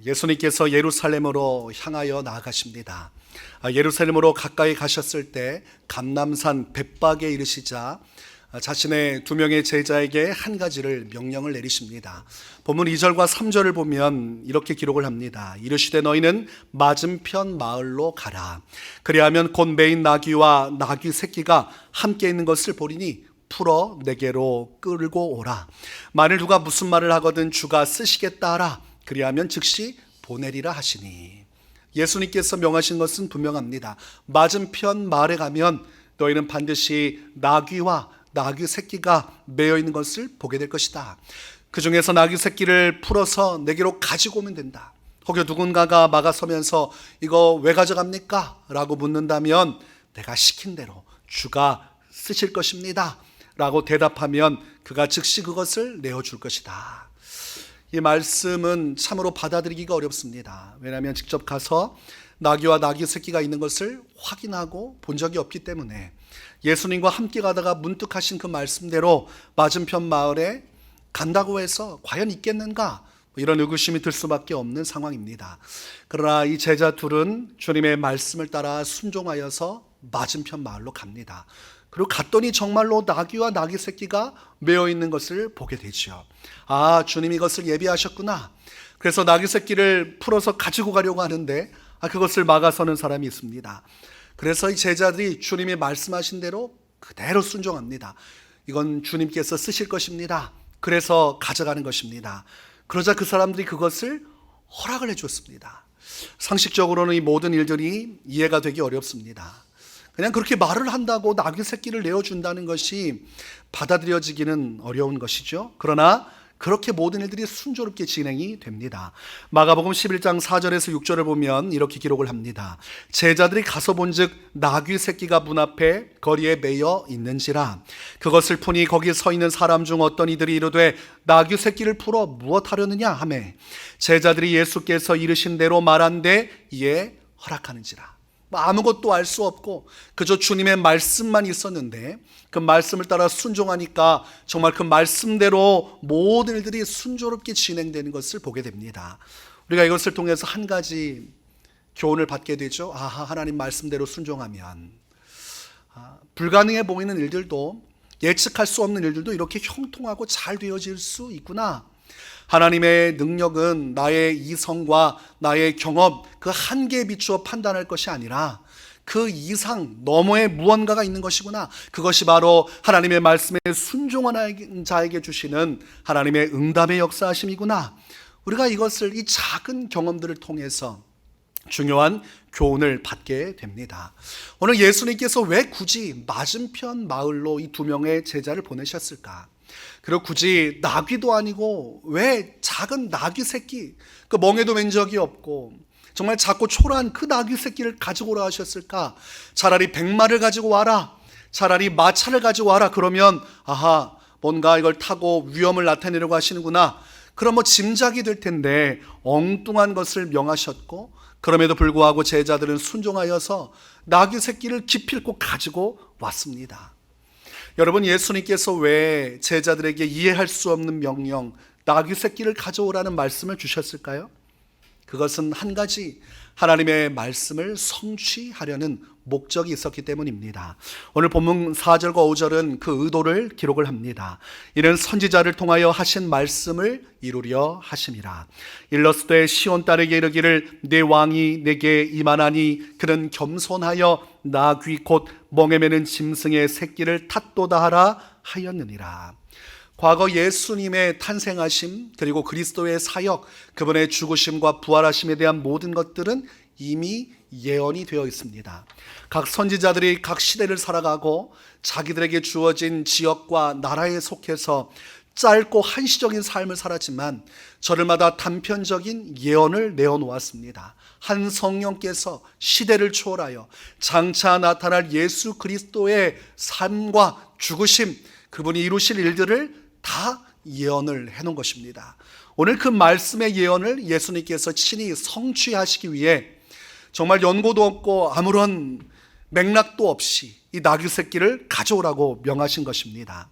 예수님께서 예루살렘으로 향하여 나아가십니다. 예루살렘으로 가까이 가셨을 때 감람산 bet박에 이르시자 자신의 두 명의 제자에게 한 가지를 명령을 내리십니다. 본문 2절과 3절을 보면 이렇게 기록을 합니다. 이르시되 너희는 맞은편 마을로 가라. 그리하면 곧 매인 나귀와 나귀 새끼가 함께 있는 것을 보리니 풀어 내게로 끌고 오라. 만일 누가 무슨 말을 하거든 주가 쓰시겠다 하라. 그리하면 즉시 보내리라 하시니. 예수님께서 명하신 것은 분명합니다. 맞은편 마을에 가면 너희는 반드시 나귀와 나귀 새끼가 매여 있는 것을 보게 될 것이다. 그 중에서 나귀 새끼를 풀어서 내게로 가지고 오면 된다. 혹여 누군가가 막아서면서 이거 왜 가져갑니까? 라고 묻는다면 내가 시킨 대로 주가 쓰실 것입니다 라고 대답하면 그가 즉시 그것을 내어줄 것이다. 이 말씀은 참으로 받아들이기가 어렵습니다. 왜냐하면 직접 가서 나귀와 나귀 새끼가 있는 것을 확인하고 본 적이 없기 때문에 예수님과 함께 가다가 문득 하신 그 말씀대로 맞은편 마을에 간다고 해서 과연 있겠는가? 이런 의구심이 들 수밖에 없는 상황입니다. 그러나 이 제자 둘은 주님의 말씀을 따라 순종하여서 맞은편 마을로 갑니다. 그리고 갔더니 정말로 나귀와 나귀 새끼가 매어 있는 것을 보게 되죠. 아, 주님이 이것을 예비하셨구나. 그래서 나귀 새끼를 풀어서 가지고 가려고 하는데 그것을 막아서는 사람이 있습니다. 그래서 이 제자들이 주님이 말씀하신 대로 그대로 순종합니다. 이건 주님께서 쓰실 것입니다. 그래서 가져가는 것입니다. 그러자 그 사람들이 그것을 허락을 해줬습니다. 상식적으로는 이 모든 일들이 이해가 되기 어렵습니다. 그냥 그렇게 말을 한다고 나귀 새끼를 내어준다는 것이 받아들여지기는 어려운 것이죠. 그러나 그렇게 모든 일들이 순조롭게 진행이 됩니다. 마가복음 11장 4절에서 6절을 보면 이렇게 기록을 합니다. 제자들이 가서 본즉 나귀 새끼가 문 앞에 거리에 매여 있는지라. 그것을 푸니 거기 서 있는 사람 중 어떤 이들이 이르되 나귀 새끼를 풀어 무엇 하려느냐 하매 제자들이 예수께서 이르신 대로 말한데 이에 허락하는지라. 아무것도 알 수 없고 그저 주님의 말씀만 있었는데 그 말씀을 따라 순종하니까 정말 그 말씀대로 모든 일들이 순조롭게 진행되는 것을 보게 됩니다. 우리가 이것을 통해서 한 가지 교훈을 받게 되죠. 하나님 말씀대로 순종하면 불가능해 보이는 일들도, 예측할 수 없는 일들도 이렇게 형통하고 잘 되어질 수 있구나. 하나님의 능력은 나의 이성과 나의 경험 그 한계에 비추어 판단할 것이 아니라 그 이상 너머에 무언가가 있는 것이구나. 그것이 바로 하나님의 말씀에 순종하는 자에게 주시는 하나님의 응답의 역사하심이구나. 우리가 이것을, 이 작은 경험들을 통해서 중요한 교훈을 받게 됩니다. 오늘 예수님께서 왜 굳이 맞은편 마을로 이 두 명의 제자를 보내셨을까? 그리고 굳이 나귀도 아니고 왜 작은 나귀 새끼, 그 멍에도 맨 적이 없고 정말 작고 초라한 그 나귀 새끼를 가지고 오라 하셨을까? 차라리 백마를 가지고 와라, 차라리 마차를 가지고 와라. 그러면 뭔가 이걸 타고 위험을 나타내려고 하시는구나. 그럼 짐작이 될 텐데 엉뚱한 것을 명하셨고, 그럼에도 불구하고 제자들은 순종하여서 나귀 새끼를 기필코 가지고 왔습니다. 여러분, 예수님께서 왜 제자들에게 이해할 수 없는 명령, 나귀 새끼를 가져오라는 말씀을 주셨을까요? 그것은 한 가지, 하나님의 말씀을 성취하려는 목적이 있었기 때문입니다. 오늘 본문 4절과 5절은 그 의도를 기록을 합니다. 이는 선지자를 통하여 하신 말씀을 이루려 하심이라. 일러스되 시온 딸에게 이르기를 내 왕이 내게 임하나니 그는 겸손하여 나귀 곧 멍에 매는 짐승의 새끼를 탓도다 하라 하였느니라. 과거 예수님의 탄생하심, 그리고 그리스도의 사역, 그분의 죽으심과 부활하심에 대한 모든 것들은 이미 예언이 되어 있습니다. 각 선지자들이 각 시대를 살아가고 자기들에게 주어진 지역과 나라에 속해서 짧고 한시적인 삶을 살았지만 저들마다 단편적인 예언을 내어놓았습니다. 한 성령께서 시대를 초월하여 장차 나타날 예수 그리스도의 삶과 죽으심, 그분이 이루실 일들을 다 예언을 해놓은 것입니다. 오늘 그 말씀의 예언을 예수님께서 친히 성취하시기 위해 정말 연고도 없고 아무런 맥락도 없이 이 나귀 새끼를 가져오라고 명하신 것입니다.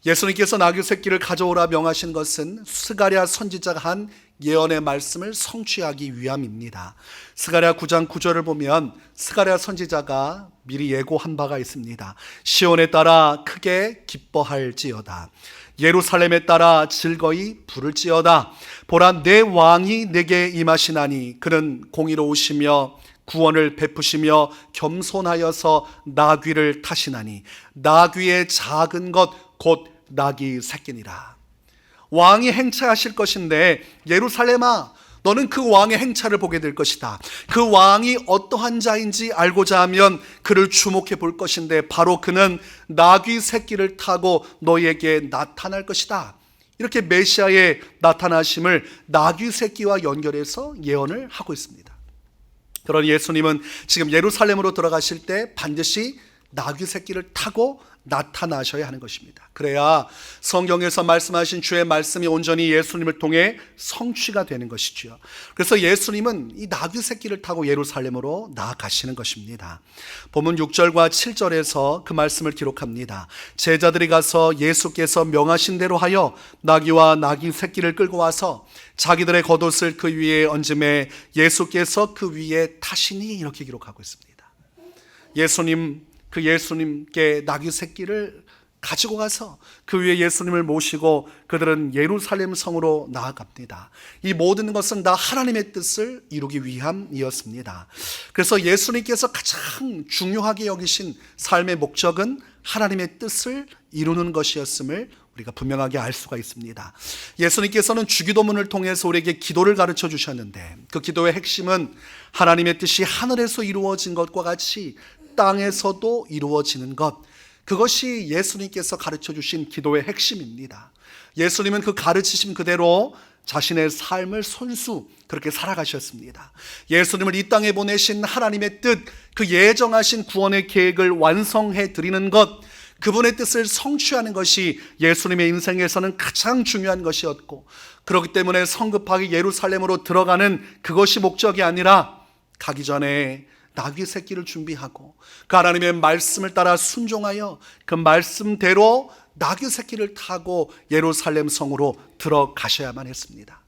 예수님께서 나귀 새끼를 가져오라 명하신 것은 스가랴 선지자가 한 예언의 말씀을 성취하기 위함입니다. 스가랴 9장 9절을 보면 스가랴 선지자가 미리 예고한 바가 있습니다. 시온에 따라 크게 기뻐할지어다. 예루살렘에 따라 즐거이 부를지어다. 보라, 내 왕이 내게 임하시나니 그는 공의로우시며 구원을 베푸시며 겸손하여서 나귀를 타시나니 나귀의 작은 것 곧 나귀 새끼니라. 왕이 행차하실 것인데, 예루살렘아, 너는 그 왕의 행차를 보게 될 것이다. 그 왕이 어떠한 자인지 알고자 하면 그를 주목해 볼 것인데, 바로 그는 나귀 새끼를 타고 너희에게 나타날 것이다. 이렇게 메시아의 나타나심을 나귀 새끼와 연결해서 예언을 하고 있습니다. 그러니 예수님은 지금 예루살렘으로 들어가실 때 반드시 나귀 새끼를 타고 나타나셔야 하는 것입니다. 그래야 성경에서 말씀하신 주의 말씀이 온전히 예수님을 통해 성취가 되는 것이지요. 그래서 예수님은 이 나귀 새끼를 타고 예루살렘으로 나아가시는 것입니다. 본문 6절과 7절에서 그 말씀을 기록합니다. 제자들이 가서 예수께서 명하신 대로 하여 나귀와 나귀 새끼를 끌고 와서 자기들의 겉옷을 그 위에 얹음에 예수께서 그 위에 타시니, 이렇게 기록하고 있습니다. 예수님께 나귀 새끼를 가지고 가서 그 위에 예수님을 모시고 그들은 예루살렘 성으로 나아갑니다. 이 모든 것은 다 하나님의 뜻을 이루기 위함이었습니다. 그래서 예수님께서 가장 중요하게 여기신 삶의 목적은 하나님의 뜻을 이루는 것이었음을 우리가 분명하게 알 수가 있습니다. 예수님께서는 주기도문을 통해서 우리에게 기도를 가르쳐 주셨는데, 그 기도의 핵심은 하나님의 뜻이 하늘에서 이루어진 것과 같이 땅에서도 이루어지는 것, 그것이 예수님께서 가르쳐 주신 기도의 핵심입니다. 예수님은 그 가르치심 그대로 자신의 삶을 손수 그렇게 살아가셨습니다. 예수님을 이 땅에 보내신 하나님의 뜻, 그 예정하신 구원의 계획을 완성해 드리는 것, 그분의 뜻을 성취하는 것이 예수님의 인생에서는 가장 중요한 것이었고, 그렇기 때문에 성급하게 예루살렘으로 들어가는 그것이 목적이 아니라 가기 전에 나귀 새끼를 준비하고 그 하나님의 말씀을 따라 순종하여 그 말씀대로 나귀 새끼를 타고 예루살렘 성으로 들어가셔야만 했습니다.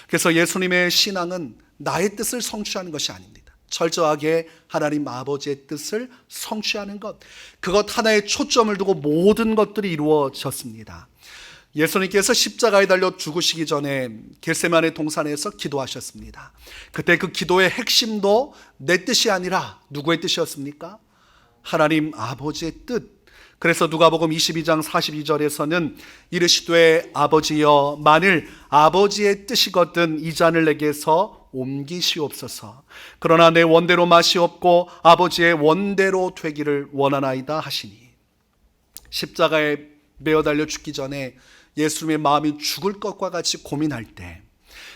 그래서 예수님의 신앙은 나의 뜻을 성취하는 것이 아닙니다. 철저하게 하나님 아버지의 뜻을 성취하는 것, 그것 하나에 초점을 두고 모든 것들이 이루어졌습니다. 예수님께서 십자가에 달려 죽으시기 전에 겟세마네 동산에서 기도하셨습니다. 그때 그 기도의 핵심도 내 뜻이 아니라 누구의 뜻이었습니까? 하나님 아버지의 뜻. 그래서 누가복음 22장 42절에서는 이르시되 아버지여, 만일 아버지의 뜻이거든 이 잔을 내게서 옮기시옵소서. 그러나 내 원대로 마시옵고 아버지의 원대로 되기를 원하나이다 하시니, 십자가에 매어 달려 죽기 전에 예수님의 마음이 죽을 것과 같이 고민할 때,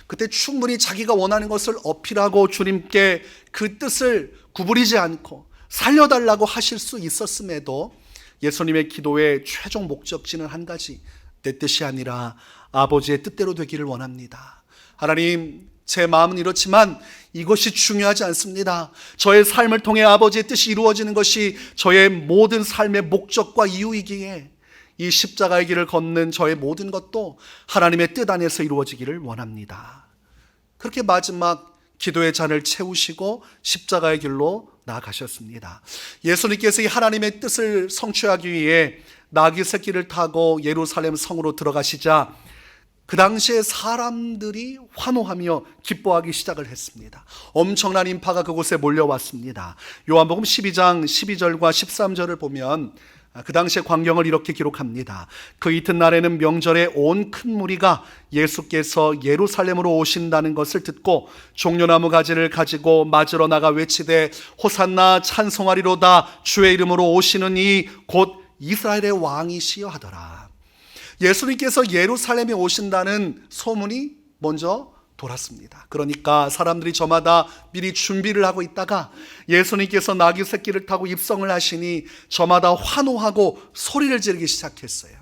그때 충분히 자기가 원하는 것을 어필하고 주님께 그 뜻을 구부리지 않고 살려달라고 하실 수 있었음에도 예수님의 기도의 최종 목적지는 한 가지, 내 뜻이 아니라 아버지의 뜻대로 되기를 원합니다. 하나님, 제 마음은 이렇지만 이것이 중요하지 않습니다. 저의 삶을 통해 아버지의 뜻이 이루어지는 것이 저의 모든 삶의 목적과 이유이기에 이 십자가의 길을 걷는 저의 모든 것도 하나님의 뜻 안에서 이루어지기를 원합니다. 그렇게 마지막 기도의 잔을 채우시고 십자가의 길로 나아가셨습니다. 예수님께서 이 하나님의 뜻을 성취하기 위해 나귀 새끼를 타고 예루살렘 성으로 들어가시자 그 당시에 사람들이 환호하며 기뻐하기 시작을 했습니다. 엄청난 인파가 그곳에 몰려왔습니다. 요한복음 12장 12절과 13절을 보면 그 당시의 광경을 이렇게 기록합니다. 그 이튿날에는 명절에 온 큰 무리가 예수께서 예루살렘으로 오신다는 것을 듣고 종려나무 가지를 가지고 맞으러 나가 외치되 호산나 찬송하리로다, 주의 이름으로 오시는 이 곧 이스라엘의 왕이시여 하더라. 예수님께서 예루살렘에 오신다는 소문이 먼저 돌았습니다. 그러니까 사람들이 저마다 미리 준비를 하고 있다가 예수님께서 나귀 새끼를 타고 입성을 하시니 저마다 환호하고 소리를 지르기 시작했어요.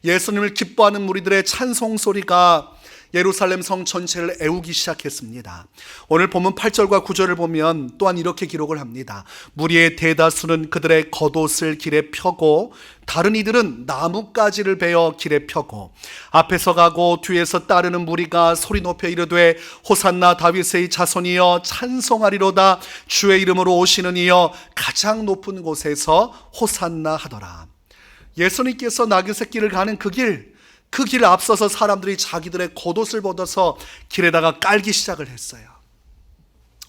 예수님을 기뻐하는 무리들의 찬송 소리가 예루살렘 성 전체를 애우기 시작했습니다. 오늘 본문 8절과 9절을 보면 또한 이렇게 기록을 합니다. 무리의 대다수는 그들의 겉옷을 길에 펴고 다른 이들은 나뭇가지를 베어 길에 펴고 앞에서 가고 뒤에서 따르는 무리가 소리 높여 이르되 호산나 다윗의 자손이여 찬송하리로다 주의 이름으로 오시는 이여 가장 높은 곳에서 호산나 하더라. 예수님께서 나귀새길을 가는 그 길 앞서서 사람들이 자기들의 겉옷을 벗어서 길에다가 깔기 시작을 했어요.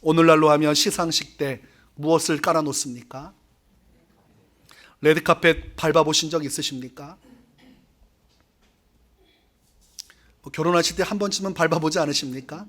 오늘날로 하면 시상식 때 무엇을 깔아놓습니까? 레드카펫 밟아보신 적 있으십니까? 결혼하실 때 한 번쯤은 밟아보지 않으십니까?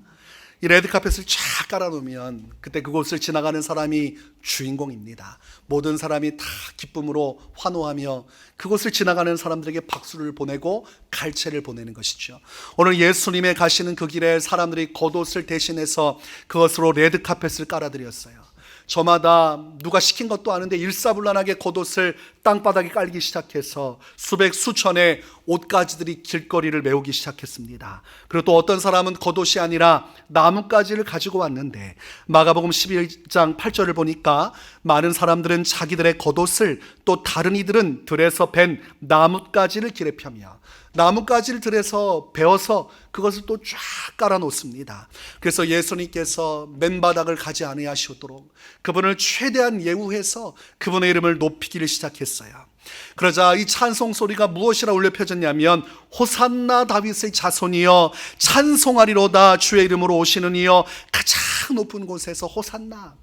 이 레드카펫을 쫙 깔아놓으면 그때 그곳을 지나가는 사람이 주인공입니다. 모든 사람이 다 기쁨으로 환호하며 그곳을 지나가는 사람들에게 박수를 보내고 갈채를 보내는 것이죠. 오늘 예수님의 가시는 그 길에 사람들이 겉옷을 대신해서 그것으로 레드카펫을 깔아드렸어요. 저마다 누가 시킨 것도 아닌데 일사불란하게 겉옷을 땅바닥에 깔기 시작해서 수백 수천의 옷가지들이 길거리를 메우기 시작했습니다. 그리고 또 어떤 사람은 겉옷이 아니라 나뭇가지를 가지고 왔는데 마가복음 11장 8절을 보니까 많은 사람들은 자기들의 겉옷을 또 다른 이들은 들에서 벤 나뭇가지를 길에 펴며 나뭇가지를 들에서 베어서 그것을 또 쫙 깔아놓습니다. 그래서 예수님께서 맨바닥을 가지 아니하시도록 그분을 최대한 예우해서 그분의 이름을 높이기를 시작했어요. 그러자 이 찬송 소리가 무엇이라 울려 펴졌냐면 호산나 다윗의 자손이여 찬송하리로다 주의 이름으로 오시는 이여 가장 높은 곳에서 호산나.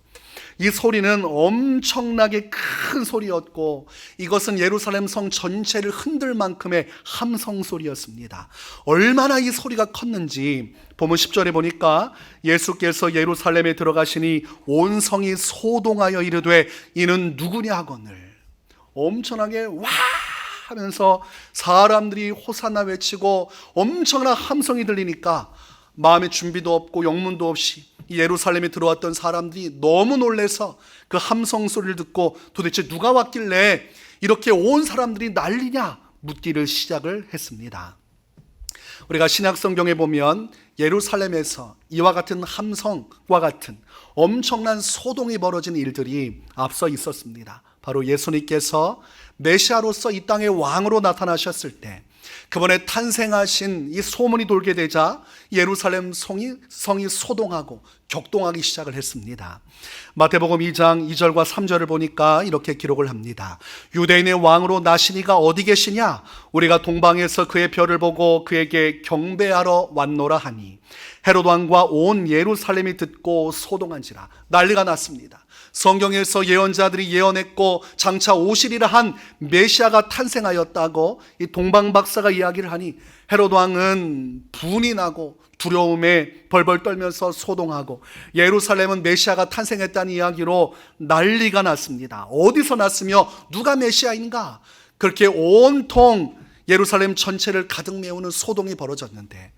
이 소리는 엄청나게 큰 소리였고 이것은 예루살렘 성 전체를 흔들 만큼의 함성 소리였습니다. 얼마나 이 소리가 컸는지 본문 10절에 보니까 예수께서 예루살렘에 들어가시니 온 성이 소동하여 이르되 이는 누구냐 하거늘. 엄청나게 와 하면서 사람들이 호산나 외치고 엄청난 함성이 들리니까 마음의 준비도 없고 영문도 없이 예루살렘에 들어왔던 사람들이 너무 놀라서 그 함성 소리를 듣고 도대체 누가 왔길래 이렇게 온 사람들이 난리냐 묻기를 시작을 했습니다. 우리가 신약 성경에 보면 예루살렘에서 이와 같은 함성과 같은 엄청난 소동이 벌어진 일들이 앞서 있었습니다. 바로 예수님께서 메시아로서 이 땅의 왕으로 나타나셨을 때 그분의 탄생하신 이 소문이 돌게 되자 예루살렘 성이 소동하고 격동하기 시작을 했습니다. 마태복음 2장 2절과 3절을 보니까 이렇게 기록을 합니다. 유대인의 왕으로 나시니가 어디 계시냐? 우리가 동방에서 그의 별을 보고 그에게 경배하러 왔노라 하니 헤롯 왕과 온 예루살렘이 듣고 소동한지라. 난리가 났습니다. 성경에서 예언자들이 예언했고 장차 오시리라 한 메시아가 탄생하였다고 이 동방박사가 이야기를 하니 헤롯 왕은 분이 나고 두려움에 벌벌 떨면서 소동하고 예루살렘은 메시아가 탄생했다는 이야기로 난리가 났습니다. 어디서 났으며 누가 메시아인가? 그렇게 온통 예루살렘 전체를 가득 메우는 소동이 벌어졌는데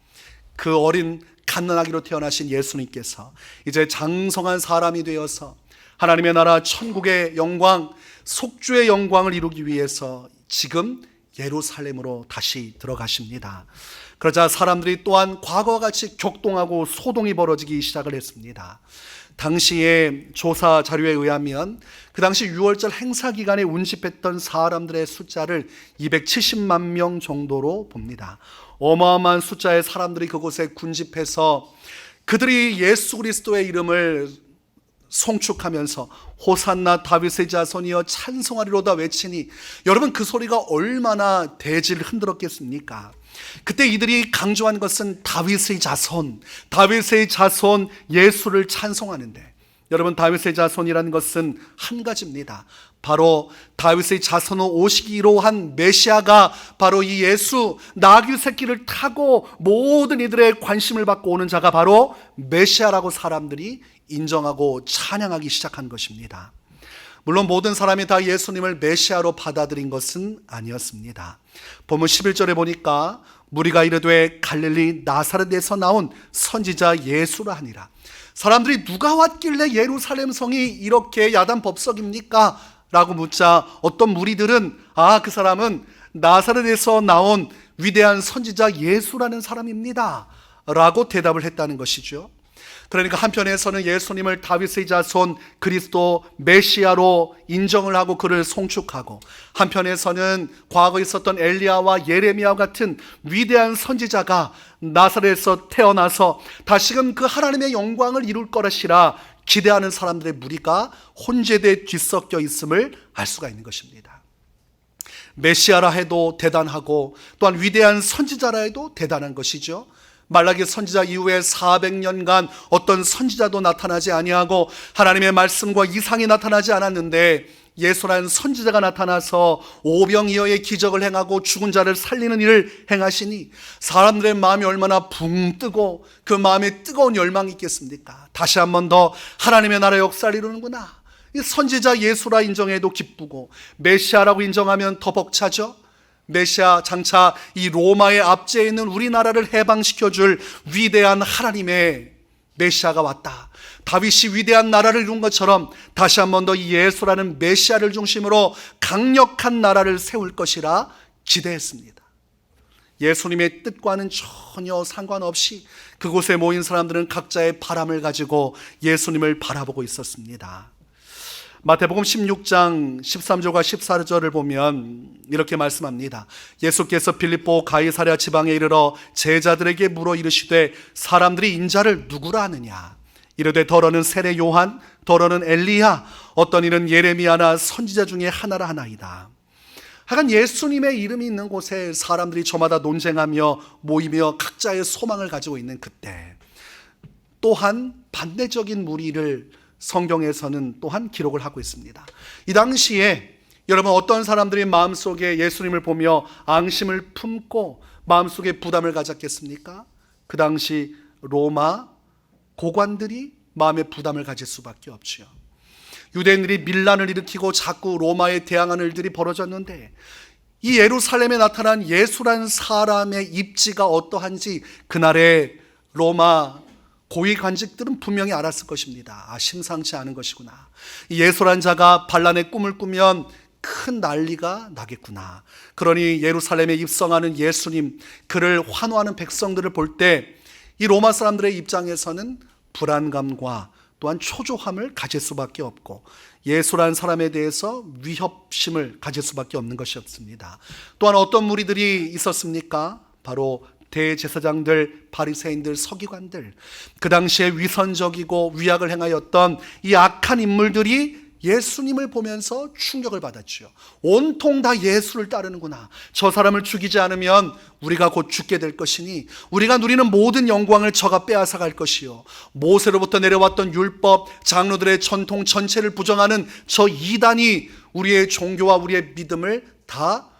그 어린 갓난아기로 태어나신 예수님께서 이제 장성한 사람이 되어서 하나님의 나라 천국의 영광, 속주의 영광을 이루기 위해서 지금 예루살렘으로 다시 들어가십니다. 그러자 사람들이 또한 과거와 같이 격동하고 소동이 벌어지기 시작을 했습니다. 당시의 조사 자료에 의하면 그 당시 6월절 행사 기간에 운집했던 사람들의 숫자를 270만 명 정도로 봅니다. 어마어마한 숫자의 사람들이 그곳에 군집해서 그들이 예수 그리스도의 이름을 송축하면서 호산나 다윗의 자손이여 찬송하리로다 외치니 여러분 그 소리가 얼마나 대지를 흔들었겠습니까? 그때 이들이 강조한 것은 다윗의 자손 예수를 찬송하는데 여러분 다윗의 자손이라는 것은 한 가지입니다. 바로 다윗의 자손으로 오시기로 한 메시아가 바로 이 예수 나귀 새끼를 타고 모든 이들의 관심을 받고 오는 자가 바로 메시아라고 사람들이 인정하고 찬양하기 시작한 것입니다. 물론 모든 사람이 다 예수님을 메시아로 받아들인 것은 아니었습니다. 본문 11절에 보니까 무리가 이르되 갈릴리 나사렛에서 나온 선지자 예수라 하니라. 사람들이 누가 왔길래 예루살렘 성이 이렇게 야단법석입니까? 라고 묻자 어떤 무리들은 그 사람은 나사렛에서 나온 위대한 선지자 예수라는 사람입니다 라고 대답을 했다는 것이죠. 그러니까 한편에서는 예수님을 다윗의 자손 그리스도 메시아로 인정을 하고 그를 송축하고, 한편에서는 과거에 있었던 엘리야와 예레미야와 같은 위대한 선지자가 나사렛에서 태어나서 다시금 그 하나님의 영광을 이룰 것이라 기대하는 사람들의 무리가 혼재돼 뒤섞여 있음을 알 수가 있는 것입니다. 메시아라 해도 대단하고 또한 위대한 선지자라 해도 대단한 것이죠. 말라기 선지자 이후에 400년간 어떤 선지자도 나타나지 아니하고 하나님의 말씀과 이상이 나타나지 않았는데, 예수라는 선지자가 나타나서 오병이어의 기적을 행하고 죽은 자를 살리는 일을 행하시니 사람들의 마음이 얼마나 붕 뜨고 그 마음에 뜨거운 열망이 있겠습니까? 다시 한 번 더 하나님의 나라 역사를 이루는구나. 이 선지자 예수라 인정해도 기쁘고, 메시아라고 인정하면 더 벅차죠. 메시아, 장차 이 로마의 압제에 있는 우리나라를 해방시켜줄 위대한 하나님의 메시아가 왔다. 다윗이 위대한 나라를 이룬 것처럼 다시 한 번 더 이 예수라는 메시아를 중심으로 강력한 나라를 세울 것이라 기대했습니다. 예수님의 뜻과는 전혀 상관없이 그곳에 모인 사람들은 각자의 바람을 가지고 예수님을 바라보고 있었습니다. 마태복음 16장 13절과 14절을 보면 이렇게 말씀합니다. 예수께서 빌립보 가이사랴 지방에 이르러 제자들에게 물어 이르시되 사람들이 인자를 누구라 하느냐? 이르되 더러는 세례 요한, 더러는 엘리야, 어떤 이는 예레미야나 선지자 중에 하나라 하나이다. 하여간 예수님의 이름이 있는 곳에 사람들이 저마다 논쟁하며 모이며 각자의 소망을 가지고 있는 그때, 또한 반대적인 무리를 성경에서는 또한 기록을 하고 있습니다. 이 당시에 여러분, 어떤 사람들이 마음속에 예수님을 보며 앙심을 품고 마음속에 부담을 가졌겠습니까? 그 당시 로마 고관들이 마음의 부담을 가질 수밖에 없지요. 유대인들이 밀란을 일으키고 자꾸 로마에 대항하는 일들이 벌어졌는데, 이 예루살렘에 나타난 예수라는 사람의 입지가 어떠한지 그날의 로마 고위 관직들은 분명히 알았을 것입니다. 아, 심상치 않은 것이구나. 예수란 자가 반란의 꿈을 꾸면 큰 난리가 나겠구나. 그러니 예루살렘에 입성하는 예수님, 그를 환호하는 백성들을 볼 때 이 로마 사람들의 입장에서는 불안감과 또한 초조함을 가질 수밖에 없고, 예수라는 사람에 대해서 위협심을 가질 수밖에 없는 것이었습니다. 또한 어떤 무리들이 있었습니까? 바로 대제사장들, 바리새인들, 서기관들, 그 당시에 위선적이고 위악을 행하였던 이 악한 인물들이 예수님을 보면서 충격을 받았죠. 온통 다 예수를 따르는구나. 저 사람을 죽이지 않으면 우리가 곧 죽게 될 것이니 우리가 누리는 모든 영광을 저가 빼앗아 갈 것이요, 모세로부터 내려왔던 율법, 장로들의 전통 전체를 부정하는 저 이단이 우리의 종교와 우리의 믿음을 다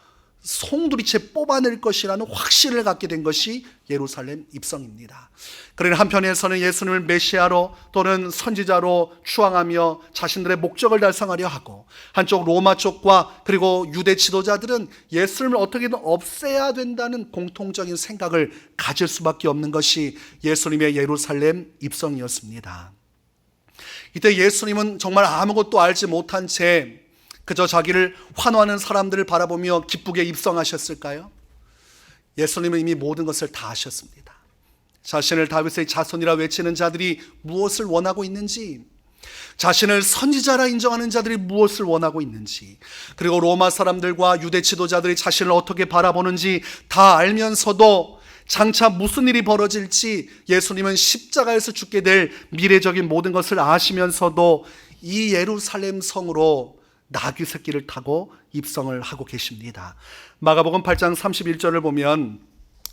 송두리째 뽑아낼 것이라는 확신을 갖게 된 것이 예루살렘 입성입니다. 그러나 한편에서는 예수님을 메시아로 또는 선지자로 추앙하며 자신들의 목적을 달성하려 하고, 한쪽 로마 쪽과 그리고 유대 지도자들은 예수님을 어떻게든 없애야 된다는 공통적인 생각을 가질 수밖에 없는 것이 예수님의 예루살렘 입성이었습니다. 이때 예수님은 정말 아무것도 알지 못한 채 그저 자기를 환호하는 사람들을 바라보며 기쁘게 입성하셨을까요? 예수님은 이미 모든 것을 다 아셨습니다. 자신을 다윗의 자손이라 외치는 자들이 무엇을 원하고 있는지, 자신을 선지자라 인정하는 자들이 무엇을 원하고 있는지, 그리고 로마 사람들과 유대 지도자들이 자신을 어떻게 바라보는지 다 알면서도 장차 무슨 일이 벌어질지, 예수님은 십자가에서 죽게 될 미래적인 모든 것을 아시면서도 이 예루살렘 성으로 나귀 새끼를 타고 입성을 하고 계십니다. 마가복음 8장 31절을 보면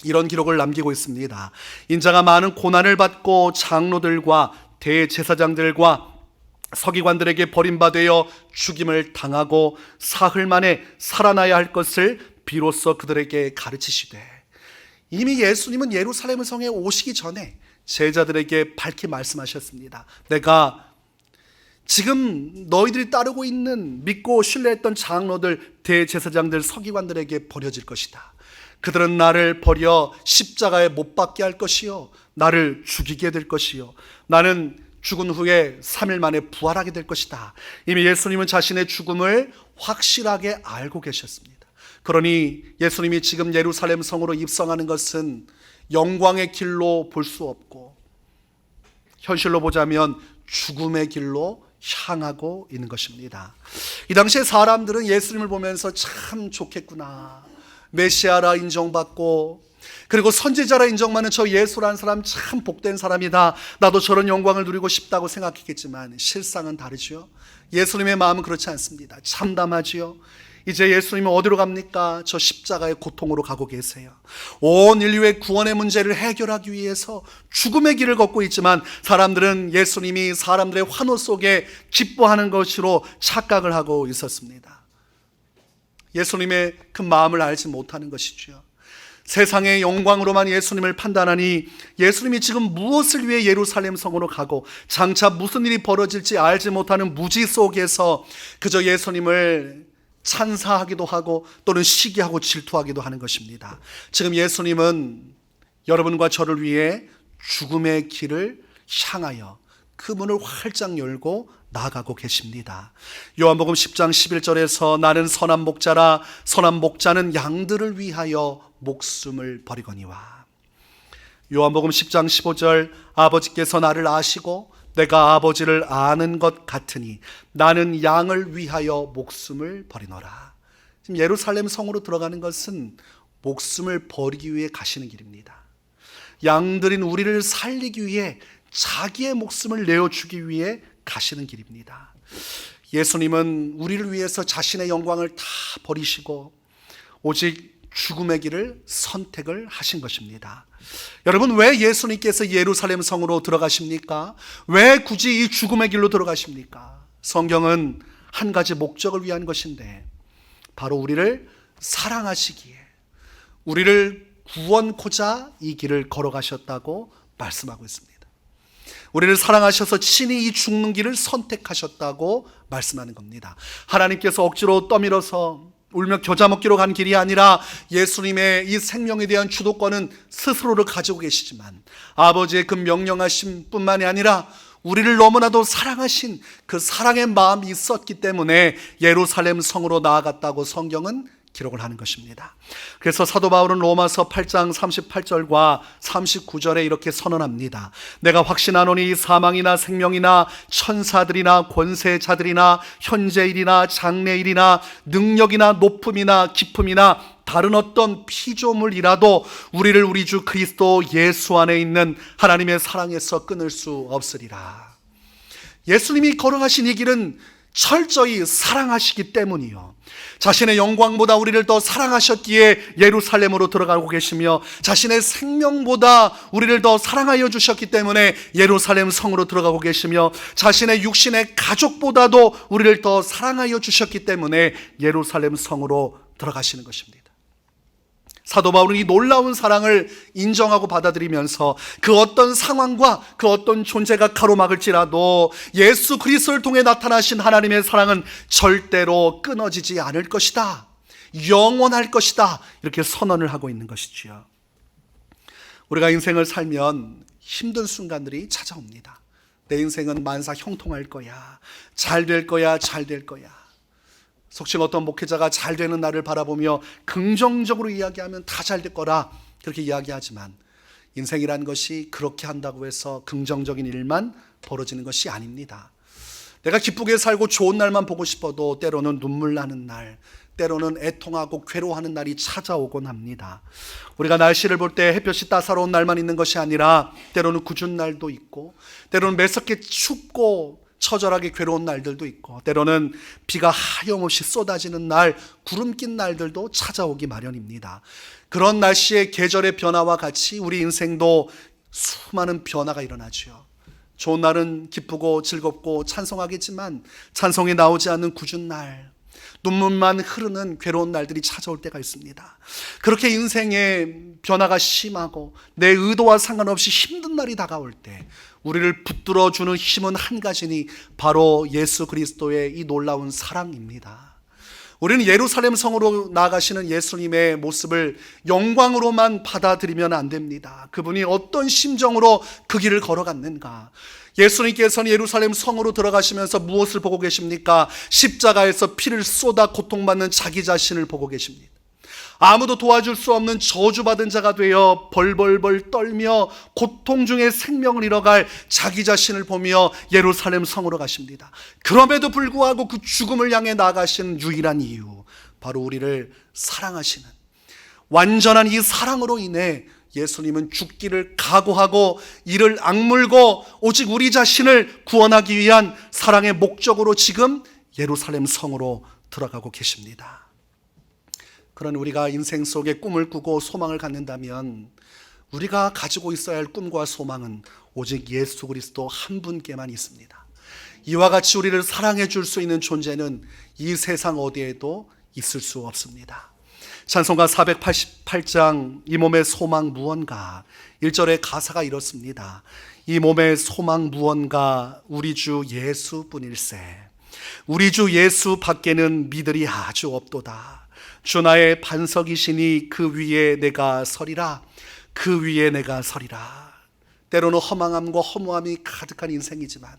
이런 기록을 남기고 있습니다. 인자가 많은 고난을 받고 장로들과 대제사장들과 서기관들에게 버림받아 죽임을 당하고 사흘 만에 살아나야 할 것을 비로소 그들에게 가르치시되, 이미 예수님은 예루살렘 성에 오시기 전에 제자들에게 밝히 말씀하셨습니다. 내가 지금 너희들이 따르고 있는 믿고 신뢰했던 장로들, 대제사장들, 서기관들에게 버려질 것이다. 그들은 나를 버려 십자가에 못 박게 할 것이요, 나를 죽이게 될 것이요, 나는 죽은 후에 3일 만에 부활하게 될 것이다. 이미 예수님은 자신의 죽음을 확실하게 알고 계셨습니다. 그러니 예수님이 지금 예루살렘 성으로 입성하는 것은 영광의 길로 볼 수 없고 현실로 보자면 죽음의 길로 향하고 있는 것입니다. 이 당시에 사람들은 예수님을 보면서 참 좋겠구나, 메시아라 인정받고 그리고 선지자라 인정받는 저 예수라는 사람 참 복된 사람이다, 나도 저런 영광을 누리고 싶다고 생각했겠지만 실상은 다르죠. 예수님의 마음은 그렇지 않습니다. 참담하지요. 이제 예수님은 어디로 갑니까? 저 십자가의 고통으로 가고 계세요. 온 인류의 구원의 문제를 해결하기 위해서 죽음의 길을 걷고 있지만 사람들은 예수님이 사람들의 환호 속에 기뻐하는 것으로 착각을 하고 있었습니다. 예수님의 그 마음을 알지 못하는 것이죠. 세상의 영광으로만 예수님을 판단하니 예수님이 지금 무엇을 위해 예루살렘 성으로 가고 장차 무슨 일이 벌어질지 알지 못하는 무지 속에서 그저 예수님을 찬사하기도 하고 또는 시기하고 질투하기도 하는 것입니다. 지금 예수님은 여러분과 저를 위해 죽음의 길을 향하여 그 문을 활짝 열고 나아가고 계십니다. 요한복음 10장 11절에서 나는 선한 목자라 선한 목자는 양들을 위하여 목숨을 버리거니와. 요한복음 10장 15절 아버지께서 나를 아시고 내가 아버지를 아는 것 같으니 나는 양을 위하여 목숨을 버리노라. 지금 예루살렘 성으로 들어가는 것은 목숨을 버리기 위해 가시는 길입니다. 양들인 우리를 살리기 위해 자기의 목숨을 내어주기 위해 가시는 길입니다. 예수님은 우리를 위해서 자신의 영광을 다 버리시고 오직 죽음의 길을 선택을 하신 것입니다. 여러분, 왜 예수님께서 예루살렘 성으로 들어가십니까? 왜 굳이 이 죽음의 길로 들어가십니까? 성경은 한 가지 목적을 위한 것인데 바로 우리를 사랑하시기에 우리를 구원코자 이 길을 걸어가셨다고 말씀하고 있습니다. 우리를 사랑하셔서 친히 이 죽는 길을 선택하셨다고 말씀하는 겁니다. 하나님께서 억지로 떠밀어서 울며 겨자 먹기로 간 길이 아니라 예수님의 이 생명에 대한 주도권은 스스로를 가지고 계시지만 아버지의 그 명령하심 뿐만이 아니라 우리를 너무나도 사랑하신 그 사랑의 마음이 있었기 때문에 예루살렘 성으로 나아갔다고 성경은 기록을 하는 것입니다. 그래서 사도 바울은 로마서 8장 38절과 39절에 이렇게 선언합니다. 내가 확신하노니 사망이나 생명이나 천사들이나 권세자들이나 현재일이나 장래일이나 능력이나 높음이나 깊음이나 다른 어떤 피조물이라도 우리를 우리 주 그리스도 예수 안에 있는 하나님의 사랑에서 끊을 수 없으리라. 예수님이 걸어가신 이 길은 철저히 사랑하시기 때문이요, 자신의 영광보다 우리를 더 사랑하셨기에 예루살렘으로 들어가고 계시며 자신의 생명보다 우리를 더 사랑하여 주셨기 때문에 예루살렘 성으로 들어가고 계시며 자신의 육신의 가족보다도 우리를 더 사랑하여 주셨기 때문에 예루살렘 성으로 들어가시는 것입니다. 사도 바울은 이 놀라운 사랑을 인정하고 받아들이면서 그 어떤 상황과 그 어떤 존재가 가로막을지라도 예수 그리스도를 통해 나타나신 하나님의 사랑은 절대로 끊어지지 않을 것이다, 영원할 것이다, 이렇게 선언을 하고 있는 것이지요. 우리가 인생을 살면 힘든 순간들이 찾아옵니다. 내 인생은 만사 형통할 거야, 잘 될 거야, 잘 될 거야. 속칭 어떤 목회자가 잘 되는 날을 바라보며 긍정적으로 이야기하면 다 잘 될 거라 그렇게 이야기하지만 인생이란 것이 그렇게 한다고 해서 긍정적인 일만 벌어지는 것이 아닙니다. 내가 기쁘게 살고 좋은 날만 보고 싶어도 때로는 눈물 나는 날, 때로는 애통하고 괴로워하는 날이 찾아오곤 합니다. 우리가 날씨를 볼 때 햇볕이 따사로운 날만 있는 것이 아니라 때로는 궂은 날도 있고 때로는 매섭게 춥고 처절하게 괴로운 날들도 있고 때로는 비가 하염없이 쏟아지는 날, 구름 낀 날들도 찾아오기 마련입니다. 그런 날씨의 계절의 변화와 같이 우리 인생도 수많은 변화가 일어나죠. 좋은 날은 기쁘고 즐겁고 찬송하겠지만 찬송이 나오지 않는 궂은 날, 눈물만 흐르는 괴로운 날들이 찾아올 때가 있습니다. 그렇게 인생의 변화가 심하고 내 의도와 상관없이 힘든 날이 다가올 때 우리를 붙들어주는 힘은 한 가지니 바로 예수 그리스도의 이 놀라운 사랑입니다. 우리는 예루살렘 성으로 나아가시는 예수님의 모습을 영광으로만 받아들이면 안 됩니다. 그분이 어떤 심정으로 그 길을 걸어갔는가. 예수님께서는 예루살렘 성으로 들어가시면서 무엇을 보고 계십니까? 십자가에서 피를 쏟아 고통받는 자기 자신을 보고 계십니다. 아무도 도와줄 수 없는 저주받은 자가 되어 벌벌벌 떨며 고통 중에 생명을 잃어갈 자기 자신을 보며 예루살렘 성으로 가십니다. 그럼에도 불구하고 그 죽음을 향해 나아가신 유일한 이유, 바로 우리를 사랑하시는 완전한 이 사랑으로 인해 예수님은 죽기를 각오하고 이를 악물고 오직 우리 자신을 구원하기 위한 사랑의 목적으로 지금 예루살렘 성으로 들어가고 계십니다. 그런 우리가 인생 속에 꿈을 꾸고 소망을 갖는다면 우리가 가지고 있어야 할 꿈과 소망은 오직 예수 그리스도 한 분께만 있습니다. 이와 같이 우리를 사랑해 줄 수 있는 존재는 이 세상 어디에도 있을 수 없습니다. 찬송가 488장 이 몸의 소망 무언가 1절의 가사가 이렇습니다. 이 몸의 소망 무언가 우리 주 예수뿐일세. 우리 주 예수 밖에는 미들이 아주 없도다. 주 나의 반석이시니 그 위에 내가 서리라. 그 위에 내가 서리라. 때로는 허망함과 허무함이 가득한 인생이지만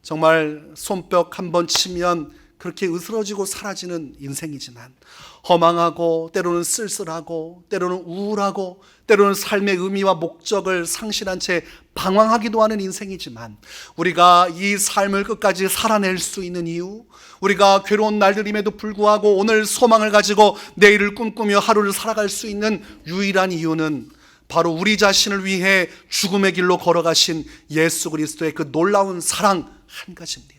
정말 손뼉 한 번 치면 그렇게 으스러지고 사라지는 인생이지만 허망하고 때로는 쓸쓸하고 때로는 우울하고 때로는 삶의 의미와 목적을 상실한 채 방황하기도 하는 인생이지만 우리가 이 삶을 끝까지 살아낼 수 있는 이유, 우리가 괴로운 날들임에도 불구하고 오늘 소망을 가지고 내일을 꿈꾸며 하루를 살아갈 수 있는 유일한 이유는 바로 우리 자신을 위해 죽음의 길로 걸어가신 예수 그리스도의 그 놀라운 사랑 한 가지입니다.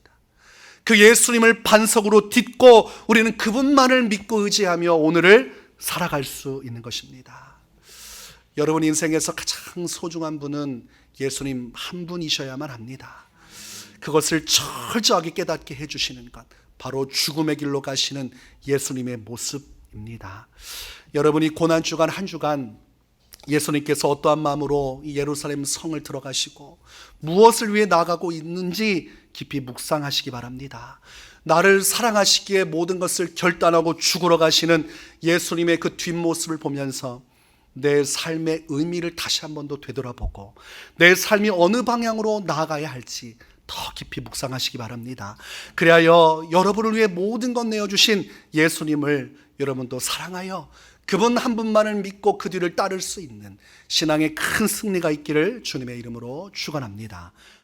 그 예수님을 반석으로 딛고 우리는 그분만을 믿고 의지하며 오늘을 살아갈 수 있는 것입니다. 여러분 인생에서 가장 소중한 분은 예수님 한 분이셔야만 합니다. 그것을 철저하게 깨닫게 해주시는 것, 바로 죽음의 길로 가시는 예수님의 모습입니다. 여러분이 고난주간 한 주간 예수님께서 어떠한 마음으로 이 예루살렘 성을 들어가시고 무엇을 위해 나가고 있는지 깊이 묵상하시기 바랍니다. 나를 사랑하시기에 모든 것을 결단하고 죽으러 가시는 예수님의 그 뒷모습을 보면서 내 삶의 의미를 다시 한 번 더 되돌아보고 내 삶이 어느 방향으로 나아가야 할지 더 깊이 묵상하시기 바랍니다. 그리하여 여러분을 위해 모든 것 내어주신 예수님을 여러분도 사랑하여 그분 한 분만을 믿고 그 뒤를 따를 수 있는 신앙의 큰 승리가 있기를 주님의 이름으로 축원합니다.